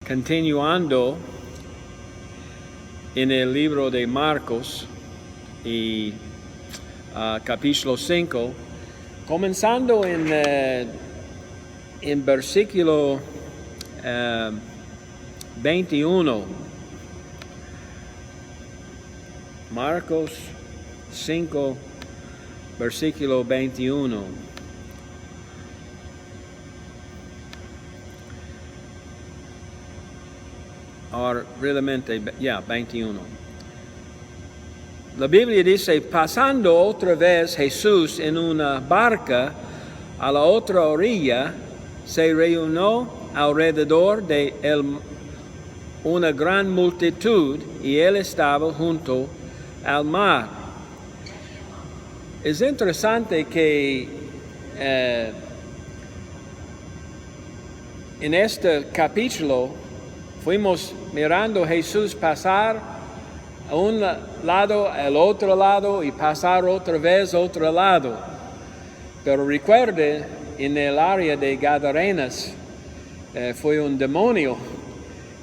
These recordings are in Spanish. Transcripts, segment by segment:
continuando en el libro de Marcos y capítulo 5, comenzando en versículo 21. Marcos 5, versículo 21. Or realmente, 21. La Biblia dice, pasando otra vez Jesús en una barca a la otra orilla, se reunió alrededor de él una gran multitud y él estaba junto al mar. Es interesante que en este capítulo fuimos mirando a Jesús pasar a un lado, al otro lado y pasar otra vez a otro lado. Pero recuerde, en el área de Gadarenas fue un demonio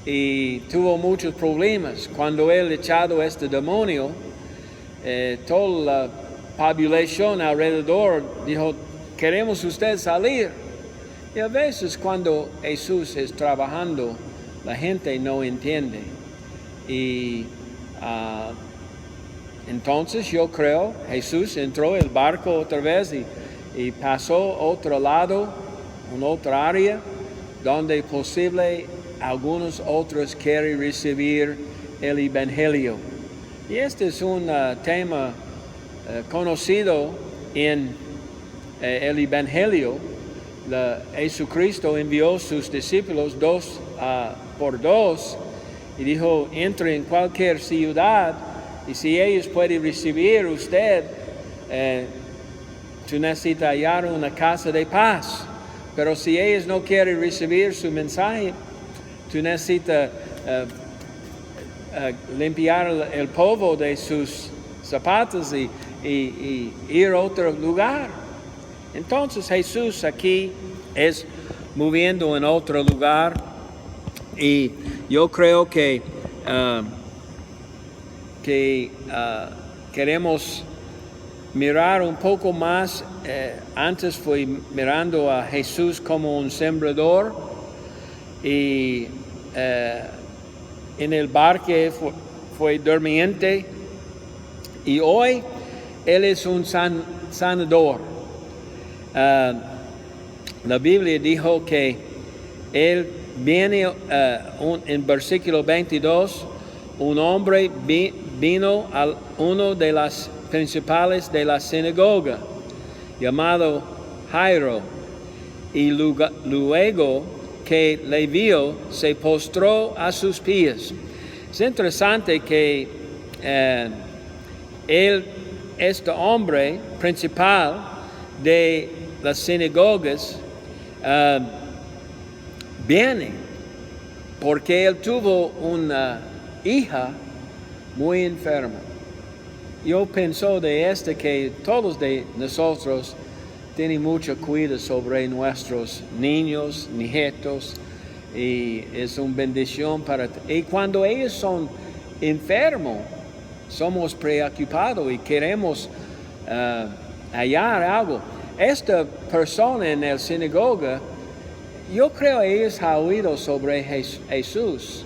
y tuvo muchos problemas. Cuando él echado este demonio, toda la población alrededor dijo, queremos usted salir. Y a veces cuando Jesús es trabajando, la gente no entiende. Y entonces yo creo, Jesús entró en el barco otra vez y pasó a otro lado, en otra área, donde posible algunos otros quieren recibir el Evangelio. Y este es un tema conocido en el Evangelio. Jesucristo envió sus discípulos dos por dos y dijo, entre en cualquier ciudad y si ellos pueden recibir usted, tú necesitas hallar una casa de paz. Pero si ellos no quieren recibir su mensaje, tú necesitas limpiar el polvo de sus zapatos y ir a otro lugar. Entonces Jesús aquí es moviendo en otro lugar y yo creo que queremos mirar un poco más. Antes fui mirando a Jesús como un sembrador y en el barco fue durmiente y hoy Él es un sanador. La Biblia dijo que Él viene, en versículo 22, un hombre vino a uno de las principales de la sinagoga, llamado Jairo, y luego que le vio, se postró a sus pies. Es interesante que este hombre principal de las sinagogas viene porque él tuvo una hija muy enferma. Yo pienso de que todos de nosotros tienen mucho cuidado sobre nuestros niños, nietos, y es una bendición y cuando ellos son enfermos, somos preocupados y queremos hallar algo. Esta persona en la sinagoga, yo creo que ellos han oído sobre Jesús,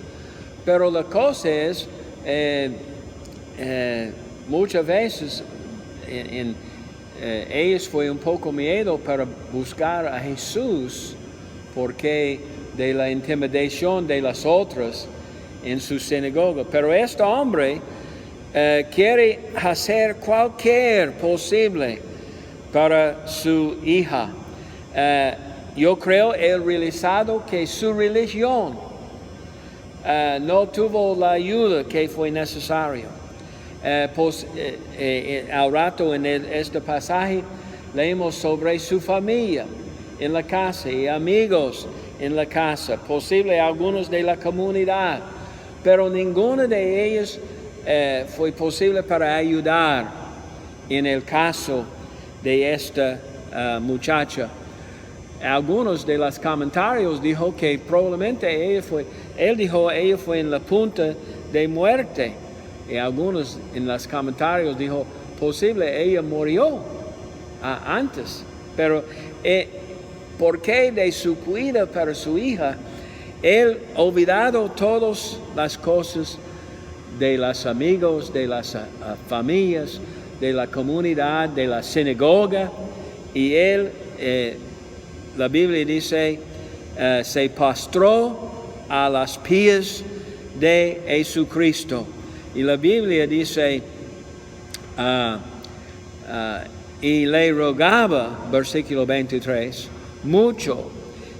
pero la cosa es, muchas veces ellos fue un poco miedo para buscar a Jesús porque de la intimidación de las otras en su sinagoga. Pero este hombre quiere hacer cualquier posible para su hija. Yo creo él realizado que su religión no tuvo la ayuda que fue necesario. Al rato en este pasaje leemos sobre su familia en la casa y amigos en la casa, posible algunos de la comunidad, pero ninguno de ellos fue posible para ayudar en el caso de esta muchacha. Algunos de los comentarios dijo que probablemente ella él dijo, ella fue en la punta de muerte. Y algunos en los comentarios dijo, posible ella murió antes. Pero porque de su cuidado para su hija, él olvidado todas las cosas de los amigos, de las familias, de la comunidad, de la sinagoga, y él, la Biblia dice, se postró a los pies de Jesucristo. Y la Biblia dice, y le rogaba, versículo 23, mucho,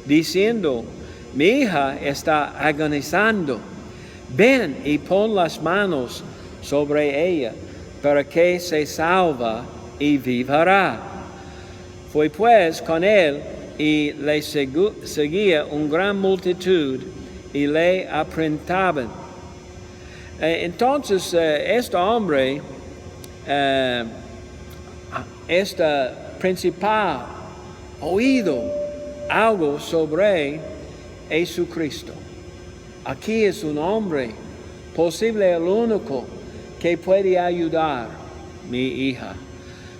diciendo, mi hija está agonizando, ven y pon las manos sobre ella, para que se salva y vivirá. Fue pues con él y le seguía una gran multitud y le apretaban. Entonces, este hombre, este principal, oído algo sobre Jesucristo. Aquí es un hombre, posible el único que puede ayudar mi hija.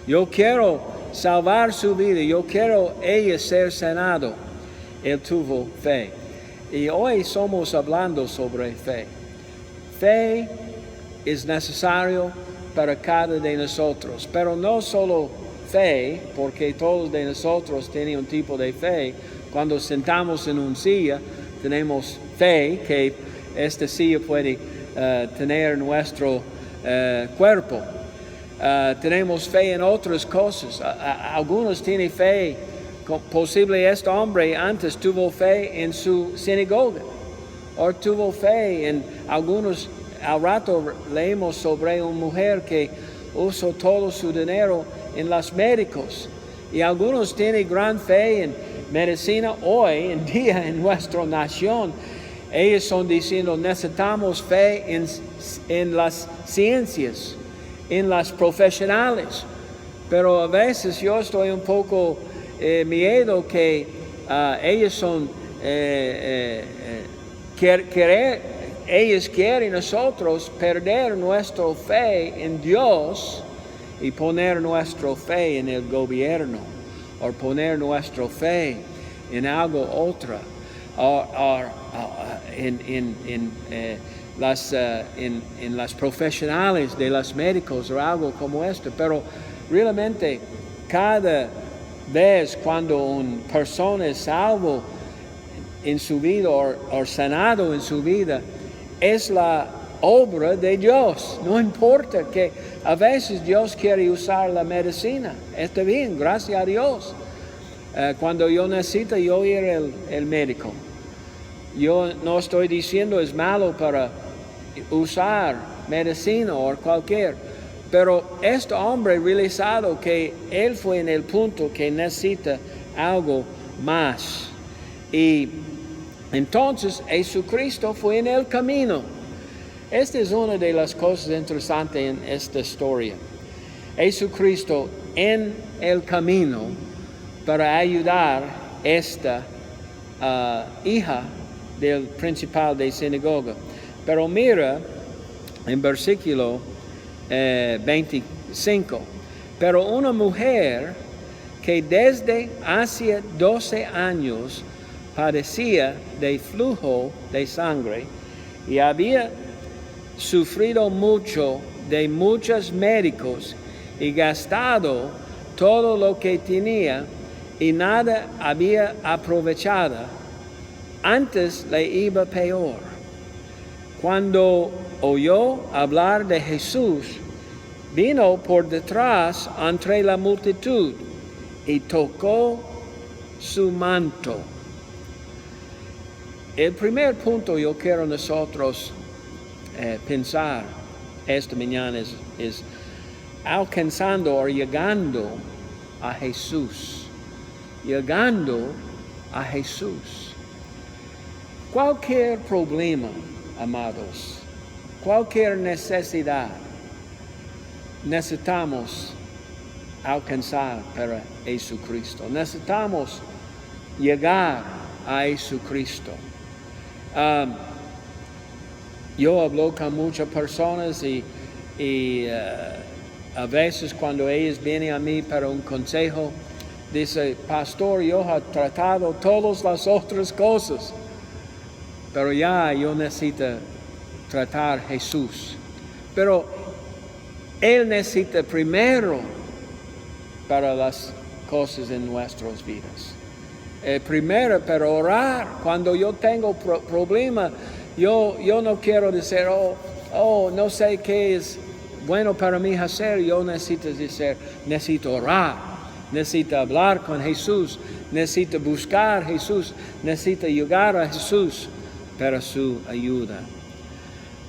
Yo quiero salvar su vida, yo quiero ella ser sanado. Él tuvo fe. Y hoy somos hablando sobre fe. Fe es necesario para cada de nosotros, pero no solo fe, porque todos de nosotros tienen un tipo de fe. Cuando sentamos en una silla, tenemos fe que esta silla puede tener nuestro cuerpo. Tenemos fe en otras cosas. Algunos tienen fe, posible este hombre antes tuvo fe en su sinagoga, o tuvo fe en algunos. Al rato leemos sobre una mujer que usó todo su dinero en los médicos, y algunos tienen gran fe en medicina. Hoy en día en nuestra nación, ellos son diciendo necesitamos fe en las ciencias, en las profesionales. Pero a veces yo estoy un poco miedo que ellos son ellos quieren nosotros perder nuestra fe en Dios y poner nuestra fe en el gobierno, o poner nuestra fe en algo otro, o en las profesionales de los médicos o algo como esto. Pero realmente cada vez cuando una persona es salvo en su vida o sanado en su vida, es la obra de Dios. No importa que a veces Dios quiere usar la medicina. Está bien, gracias a Dios. Cuando yo necesito, yo ir al médico. Yo no estoy diciendo es malo para usar medicina o cualquier. Pero este hombre realizado que él fue en el punto que necesita algo más. Y entonces Jesucristo fue en el camino. Esta es una de las cosas interesantes en esta historia. Jesucristo en el camino para ayudar a esta hija del principal de sinagoga. Pero mira en versículo 25. Pero una mujer que desde hace 12 años padecía de flujo de sangre y había sufrido mucho de muchos médicos y gastado todo lo que tenía y nada había aprovechado, antes le iba peor. Cuando oyó hablar de Jesús, vino por detrás entre la multitud y tocó su manto. El primer punto yo quiero nosotros pensar esta mañana es alcanzando o llegando a Jesús. Llegando a Jesús. Cualquier problema, amados, cualquier necesidad, necesitamos alcanzar para Jesucristo. Necesitamos llegar a Jesucristo. yo hablo con muchas personas y a veces cuando ellos vienen a mí para un consejo, dice, pastor, yo he tratado todas las otras cosas, pero ya yo necesito tratar a Jesús. Pero Él necesita primero para las cosas en nuestras vidas. Primero para orar. Cuando yo tengo problema, yo no quiero decir, no sé qué es bueno para mí hacer. Yo necesito decir, necesito orar, necesito hablar con Jesús, necesito buscar a Jesús, necesito llegar a Jesús para su ayuda.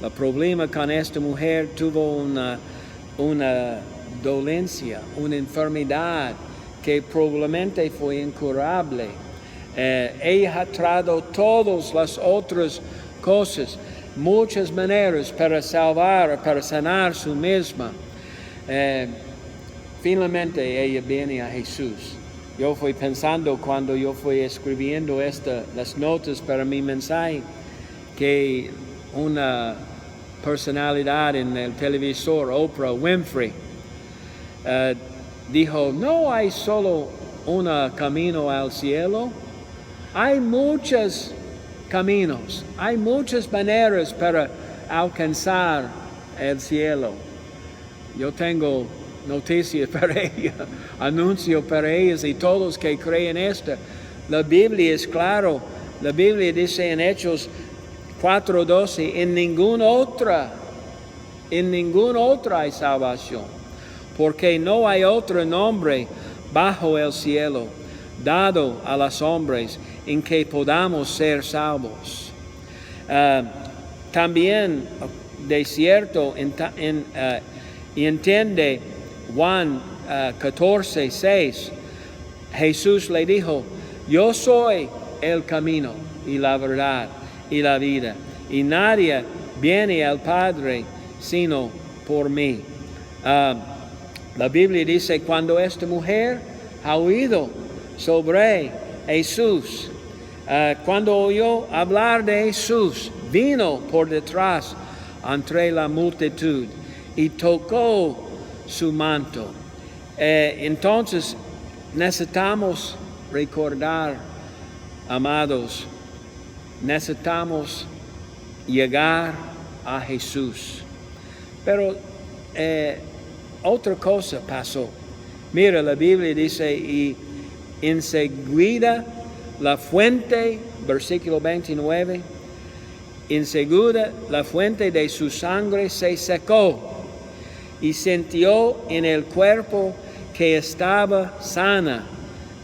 El problema con esta mujer tuvo una dolencia, una enfermedad que probablemente fue incurable. Ella ha tratado todas las otras cosas, muchas maneras para salvar, para sanar su misma. Finalmente ella viene a Jesús. Yo fui pensando cuando yo fui escribiendo las notas para mi mensaje, que una personalidad en el televisor, Oprah Winfrey, dijo, no hay solo un camino al cielo, hay muchos caminos, hay muchas maneras para alcanzar el cielo. Yo tengo noticias para ella, anuncio para ellos y todos que creen esto. La Biblia es claro, la Biblia dice en Hechos 4:12, en ninguna otra hay salvación, porque no hay otro nombre bajo el cielo dado a los hombres en que podamos ser salvos. También de cierto entiende Juan 14:6, Jesús le dijo, yo soy el camino y la verdad y la vida, y nadie viene al Padre sino por mí. La Biblia dice, cuando esta mujer ha oído sobre Jesús, cuando oyó hablar de Jesús, vino por detrás entre la multitud y tocó su manto. Entonces necesitamos recordar, amados, necesitamos llegar a Jesús. Pero otra cosa pasó. Mira, la Biblia dice, y enseguida la fuente, versículo 29, enseguida la fuente de su sangre se secó y sintió en el cuerpo que estaba sana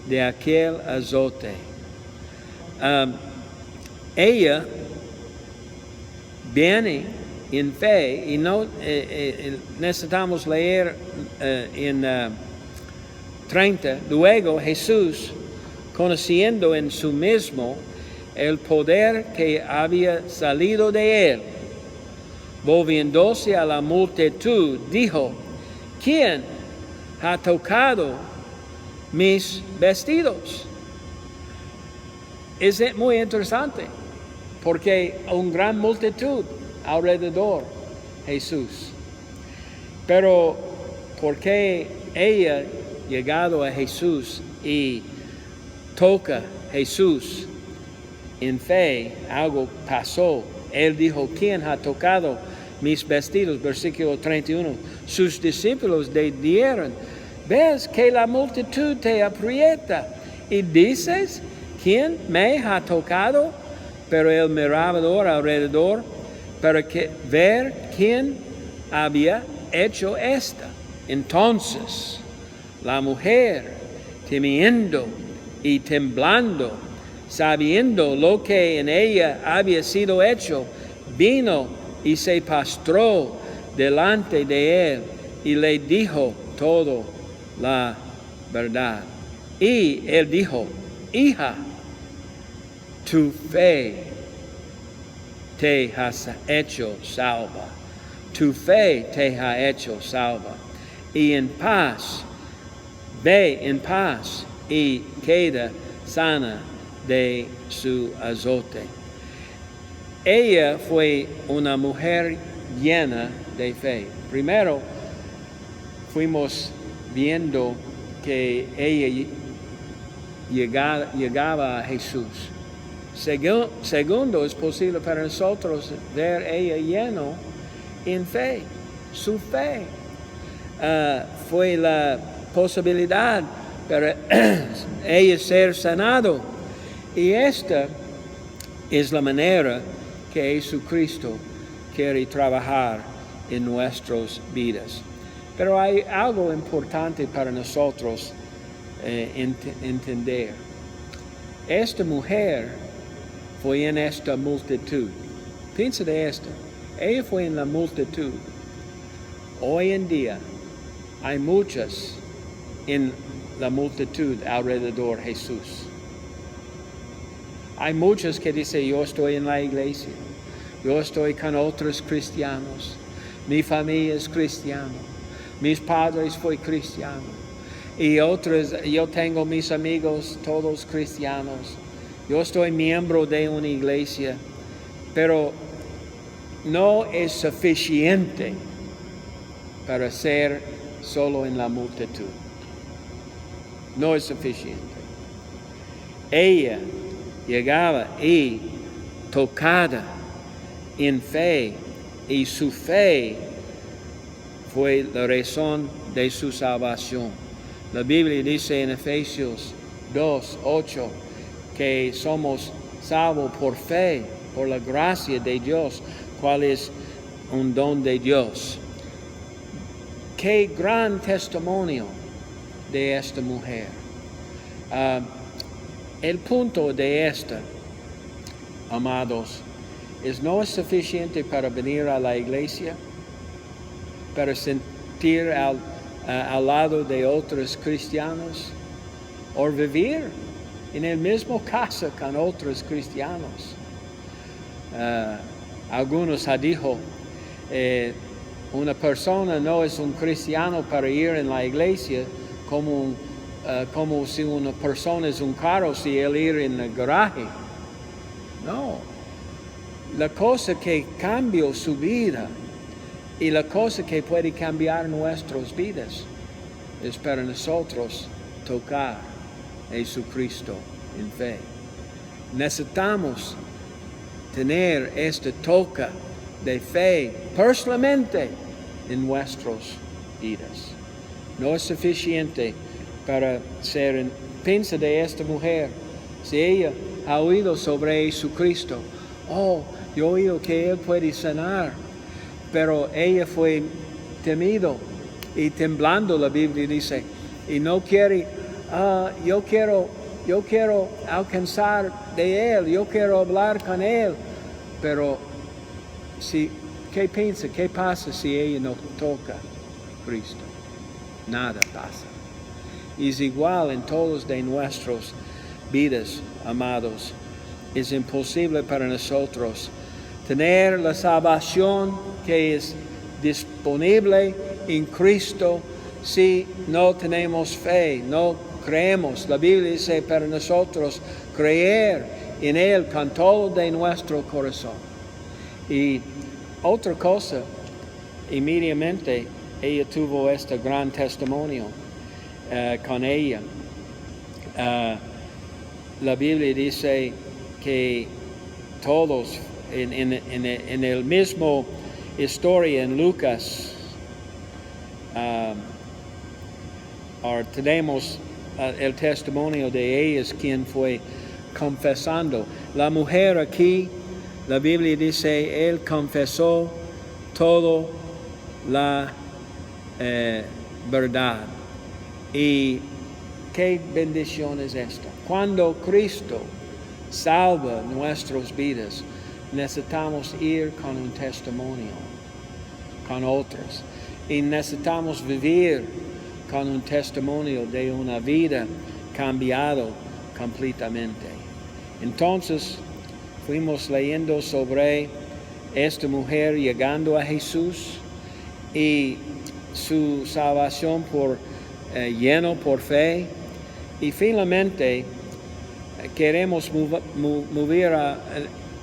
de aquel azote. Ella viene en fe y no necesitamos leer en 30. Luego Jesús, conociendo en sí mismo el poder que había salido de él, volviéndose a la multitud, dijo, ¿quién ha tocado mis vestidos? Es muy interesante, porque una gran multitud alrededor Jesús. Pero porque ella llegado a Jesús y toca Jesús en fe, algo pasó. Él dijo, ¿quién ha tocado mis vestidos? Versículo 31. Sus discípulos le dijeron, ¿ves que la multitud te aprieta y dices, ¿quién me ha tocado? Pero él miraba alrededor para ver quién había hecho esta. Entonces la mujer, temiendo y temblando, sabiendo lo que en ella había sido hecho, vino y se postró delante de él y le dijo todo la verdad. Y él dijo, hija, tu fe te has hecho salva. Tu fe te ha hecho salva. Y en paz, ve en paz y queda sana de su azote. ella fue una mujer llena de fe. Primero, fuimos viendo que ella llegaba a Jesús. Segundo, es posible para nosotros ver ella lleno en fe. Su fe fue la posibilidad para ella ser sanado. Y esta es la manera que Jesucristo quiere trabajar en nuestras vidas. Pero hay algo importante para nosotros entender. Esta mujer fue en esta multitud. Piensa de esto. Ella fue en la multitud. Hoy en día hay muchas en la multitud alrededor de Jesús. Hay muchos que dicen, yo estoy en la iglesia, yo estoy con otros cristianos, mi familia es cristiana, mis padres fueron cristianos, y otros, yo tengo mis amigos todos cristianos, yo estoy miembro de una iglesia, pero no es suficiente para ser solo en la multitud. No es suficiente. Ella llegaba y tocada en fe, y su fe fue la razón de su salvación. La Biblia dice en Efesios 2:8 que somos salvos por fe, por la gracia de Dios, cual es un don de Dios. Qué gran testimonio de esta mujer. El punto de esta, amados, no es suficiente para venir a la iglesia, para sentir al lado de otros cristianos, o vivir en el mismo casa con otros cristianos. Algunos han dicho, una persona no es un cristiano para ir en la iglesia como si una persona es un carro si él ir en el garaje. No. La cosa que cambió su vida y la cosa que puede cambiar nuestras vidas es para nosotros tocar a Jesucristo en fe. Necesitamos tener este toque de fe personalmente en nuestras vidas. No es suficiente para ser. Piensa de esta mujer. Si ella ha oído sobre Jesucristo, yo he oído que Él puede sanar, pero ella fue temido y temblando, la Biblia dice, y no quiere, yo quiero alcanzar de Él, yo quiero hablar con Él, pero ¿qué piensa? ¿Qué pasa si ella no toca a Cristo? Nada pasa. Y es igual en todas de nuestras vidas, amados. Es imposible para nosotros tener la salvación que es disponible en Cristo si no tenemos fe, no creemos. La Biblia dice para nosotros creer en Él con todo de nuestro corazón. Y otra cosa, inmediatamente ella tuvo este gran testimonio con ella. La Biblia dice que todos en el mismo historia en Lucas tenemos el testimonio de ellas quien fue confesando. La mujer aquí, la Biblia dice, él confesó todo la verdad. Y qué bendición es esta. Cuando Cristo salva nuestras vidas, necesitamos ir con un testimonio, con otros. Y necesitamos vivir con un testimonio de una vida cambiada completamente. Entonces, fuimos leyendo sobre esta mujer llegando a Jesús y su salvación lleno por fe. Y finalmente queremos mover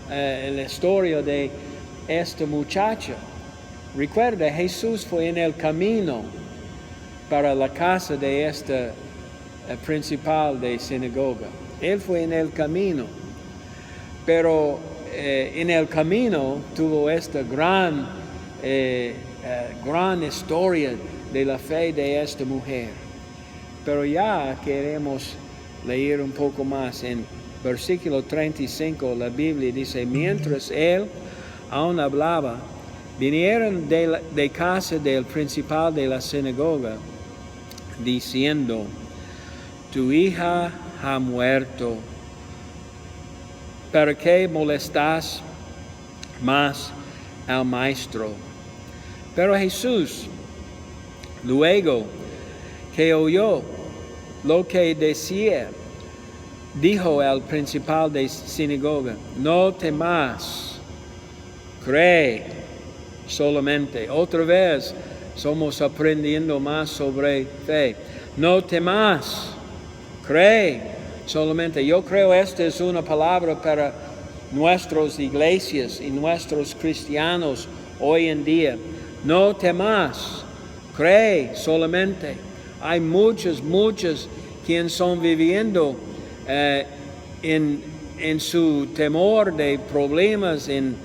la historia de esta muchacha. Recuerda, Jesús fue en el camino para la casa de esta principal de sinagoga. Él fue en el camino, pero en el camino tuvo esta gran historia de la fe de esta mujer. Pero ya queremos leer un poco más. En versículo 35 la Biblia dice: mientras él aún hablaba, vinieron de casa del principal de la sinagoga, diciendo: tu hija ha muerto, ¿para qué molestas más al maestro? Pero Jesús, luego que oyó lo que decía, dijo al principal de sinagoga: no temas, cree solamente. Otra vez somos aprendiendo más sobre fe. No temas, cree solamente. Yo creo esta es una palabra para nuestras iglesias y nuestros cristianos hoy en día. No temas, cree solamente. Hay muchos quienes son viviendo en su temor de problemas, en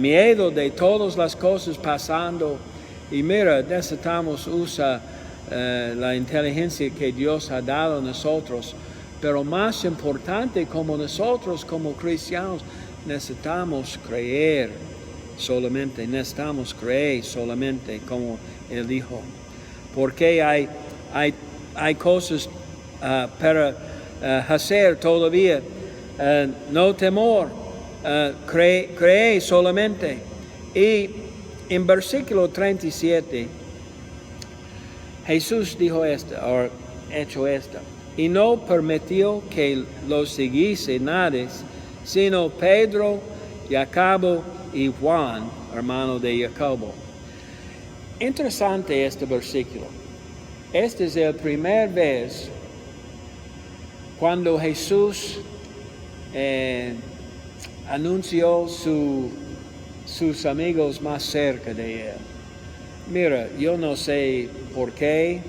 miedo de todas las cosas pasando. Y mira, necesitamos usar la inteligencia que Dios ha dado a nosotros, pero más importante, como nosotros como cristianos necesitamos creer solamente, como Él dijo, porque hay cosas para hacer todavía. No temor, cree solamente. Y en versículo 37 Jesús dijo hecho esto, y no permitió que lo siguiese nadie, sino Pedro, Jacobo y Juan, hermano de Jacobo. Interesante este versículo. Este es el primer vez cuando Jesús anunció sus amigos más cerca de él. Mira, yo no sé por qué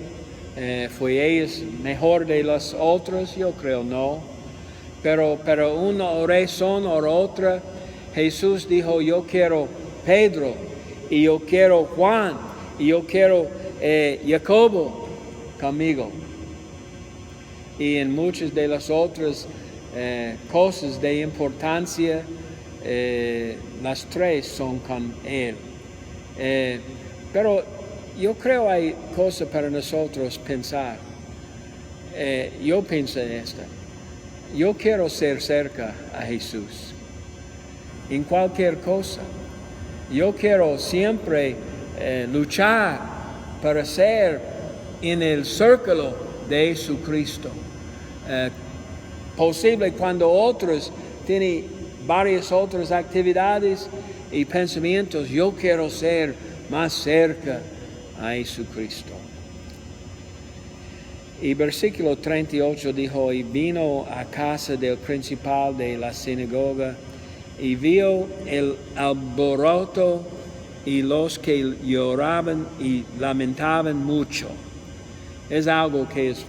fue ellos mejor de los otros, yo creo no, pero una razón o otra, Jesús dijo: yo quiero Pedro, y yo quiero Juan, y yo quiero Jacobo conmigo. Y en muchas de las otras cosas de importancia, las tres son con Él. Pero yo creo hay cosas para nosotros pensar. Yo pienso en esta. Yo quiero ser cerca a Jesús en cualquier cosa. Yo quiero siempre luchar para ser en el círculo de Jesucristo. Posible cuando otros tienen varias otras actividades y pensamientos, yo quiero ser más cerca a Jesucristo. Y versículo 38 dijo: y vino a casa del principal de la sinagoga y vio el alboroto y los que lloraban y lamentaban mucho. Es algo que es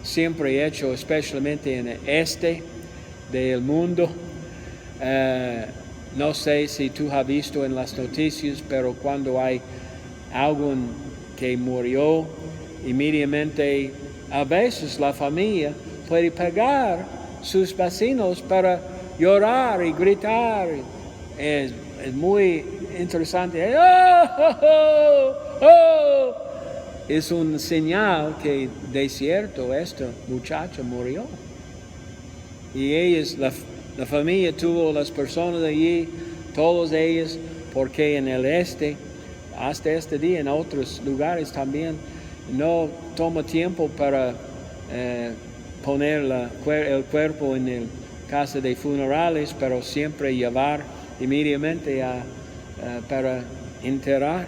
siempre hecho, especialmente en el este del mundo. No sé si tú has visto en las noticias, pero cuando hay alguien que murió, inmediatamente a veces la familia puede pegar sus vecinos para llorar y gritar. Es muy interesante. ¡Oh, oh, oh, oh! Es un señal que de cierto esta muchacha murió. Y ellos, la familia tuvo las personas de allí, todos ellos, porque en el este, hasta este día, en otros lugares también, no toma tiempo para poner el cuerpo en el casa de funerales, pero siempre llevar inmediatamente para enterrar.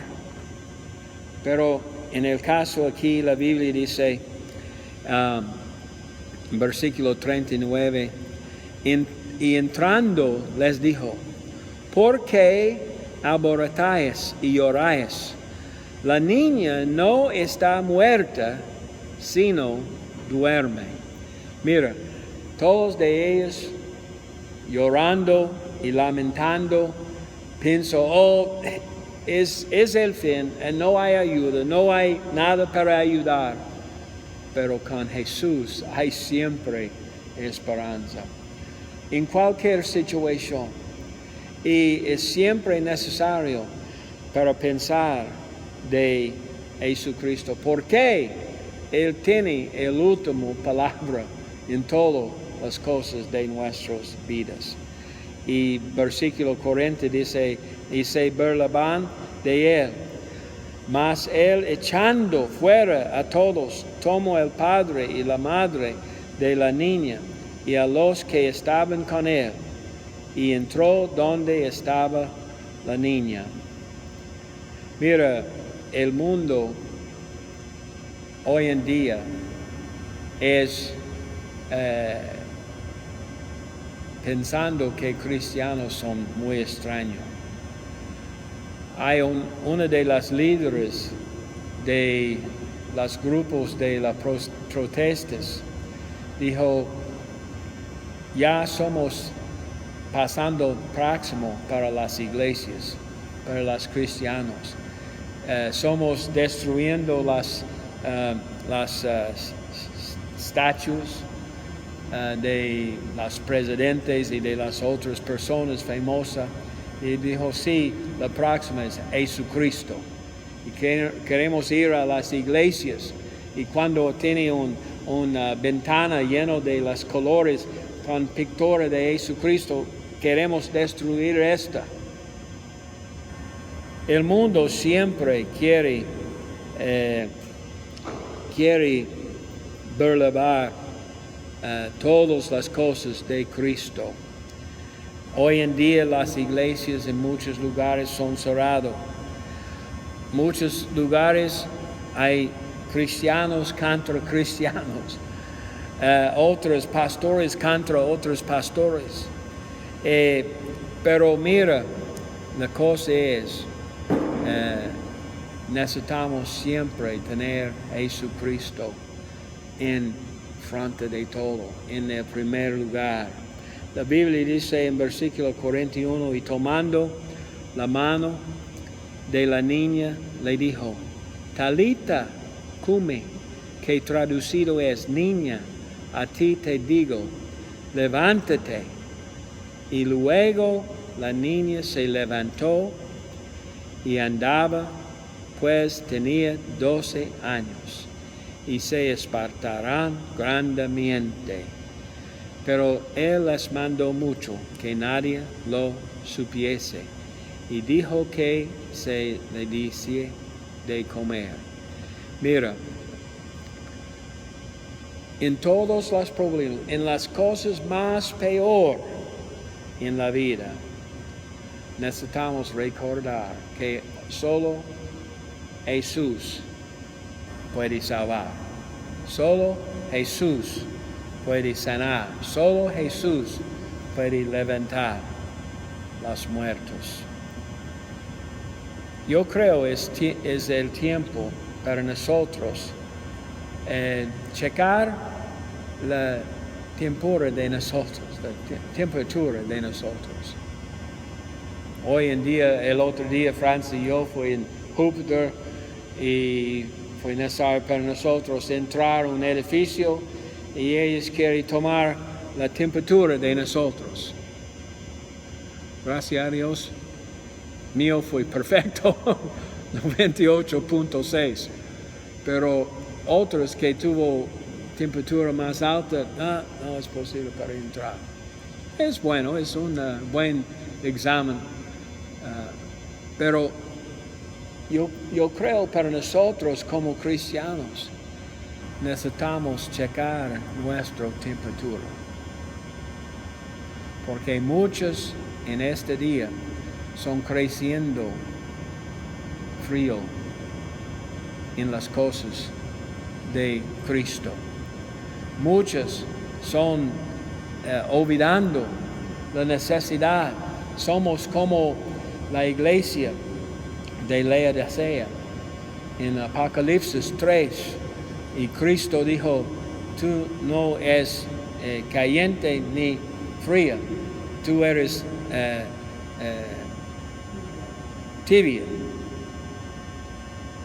Pero en el caso aquí, la Biblia dice, versículo 39, y entrando les dijo, ¿por qué alborotáis y lloráis? La niña no está muerta, sino duerme. Mira, todos de ellos llorando y lamentando, pienso, oh, es el fin, no hay ayuda, no hay nada para ayudar. Pero con Jesús hay siempre esperanza. En cualquier situación. Y es siempre necesario para pensar de Jesucristo. Porque Él tiene el último palabra en todas las cosas de nuestras vidas. Y versículo 40 dice, y se burlaban de Él. Mas Él, echando fuera a todos, tomó el padre y la madre de la niña y a los que estaban con Él, y entró donde estaba la niña. Mira, el mundo hoy en día es pensando que cristianos son muy extraños. Hay una de las líderes de los grupos de las protestas, dijo, ya somos pasando próximo para las iglesias, para los cristianos. Somos destruyendo las estatuas de los presidentes y de las otras personas famosas. Y dijo, sí, la próxima es Jesucristo. Y queremos ir a las iglesias. Y cuando tiene una ventana llena de los colores con pintura de Jesucristo, queremos destruir esta. El mundo siempre quiere burlar todas las cosas de Cristo. Hoy en día las iglesias en muchos lugares son cerradas. Muchos lugares hay cristianos contra cristianos. Otros pastores contra otros pastores. Pero mira, la cosa es, necesitamos siempre tener a Jesucristo en frente de todo, en el primer lugar. La Biblia dice en versículo 41, y tomando la mano de la niña, le dijo, Talita cumi, que traducido es, niña, a ti te digo, levántate. Y luego la niña se levantó y andaba, pues tenía 12 años, y se espantarán grandemente. Pero Él les mandó mucho, que nadie lo supiese, y dijo que se le diese de comer. Mira, en todos los problemas, en las cosas más peor en la vida, necesitamos recordar que solo Jesús puede salvar. Solo Jesús puede sanar. Solo Jesús puede levantar los muertos. Yo creo es el tiempo para nosotros checar la temperatura de nosotros, la temperatura de nosotros. Hoy en día, el otro día, Francia y yo fui en Júpiter y fue necesario para nosotros entrar a un edificio y ellos quieren tomar la temperatura de nosotros. Gracias a Dios, mío fue perfecto, 98.6. Pero otros que tuvo temperatura más alta, no es posible para entrar. Es bueno, es un buen examen. Pero yo creo para nosotros como cristianos, necesitamos checar nuestra temperatura. Porque muchos en este día son creciendo frío en las cosas de Cristo. Muchos son olvidando la necesidad. Somos como la iglesia de Laodicea en Apocalipsis 3. Y Cristo dijo, tú no eres caliente ni fría, tú eres tibia.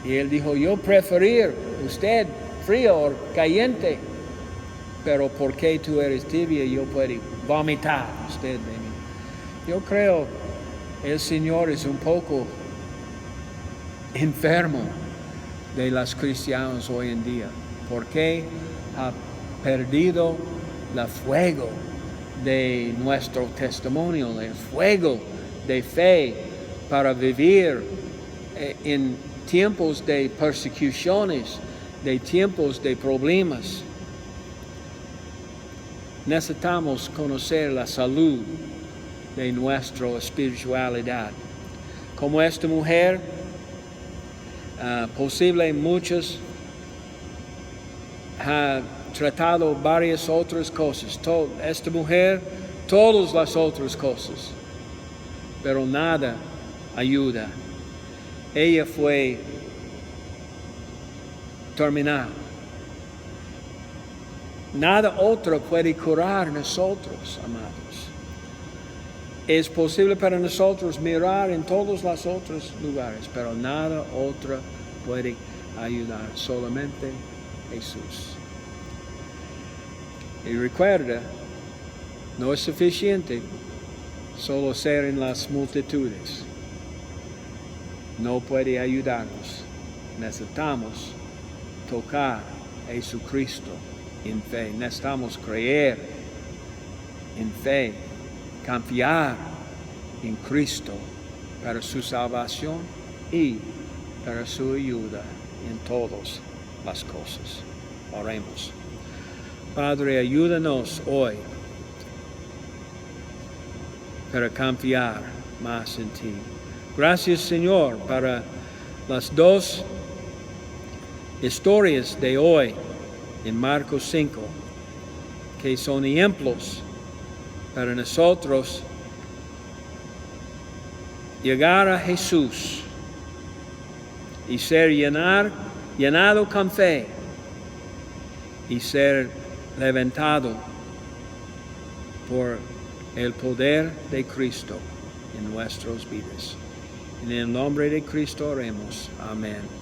Y él dijo, yo preferir usted frío o caliente, pero porque tú eres tibia, yo puedo vomitar usted de mí. Yo creo el Señor es un poco enfermo de los cristianos hoy en día, porque ha perdido el fuego de nuestro testimonio, el fuego de fe para vivir en tiempos de persecuciones, de tiempos de problemas. Necesitamos conocer la salud de nuestra espiritualidad. Como esta mujer, posible muchos ha tratado varias otras cosas. Esta mujer, todas las otras cosas, pero nada ayuda. Ella fue terminada. Nada otro puede curar nosotros, amados. Es posible para nosotros mirar en todos los otros lugares, pero nada otro puede ayudar, solamente Jesús. Y recuerda, no es suficiente solo ser en las multitudes. No puede ayudarnos. Necesitamos tocar a Jesucristo en fe. Necesitamos creer en fe, confiar en Cristo para su salvación y para su ayuda en todas las cosas. Oremos. Padre, ayúdanos hoy para confiar más en ti. Gracias, Señor, para las dos historias de hoy en Marcos 5, que son ejemplos para nosotros llegar a Jesús y ser llenado con fe y ser levantado por el poder de Cristo en nuestras vidas. En el nombre de Cristo oremos. Amén.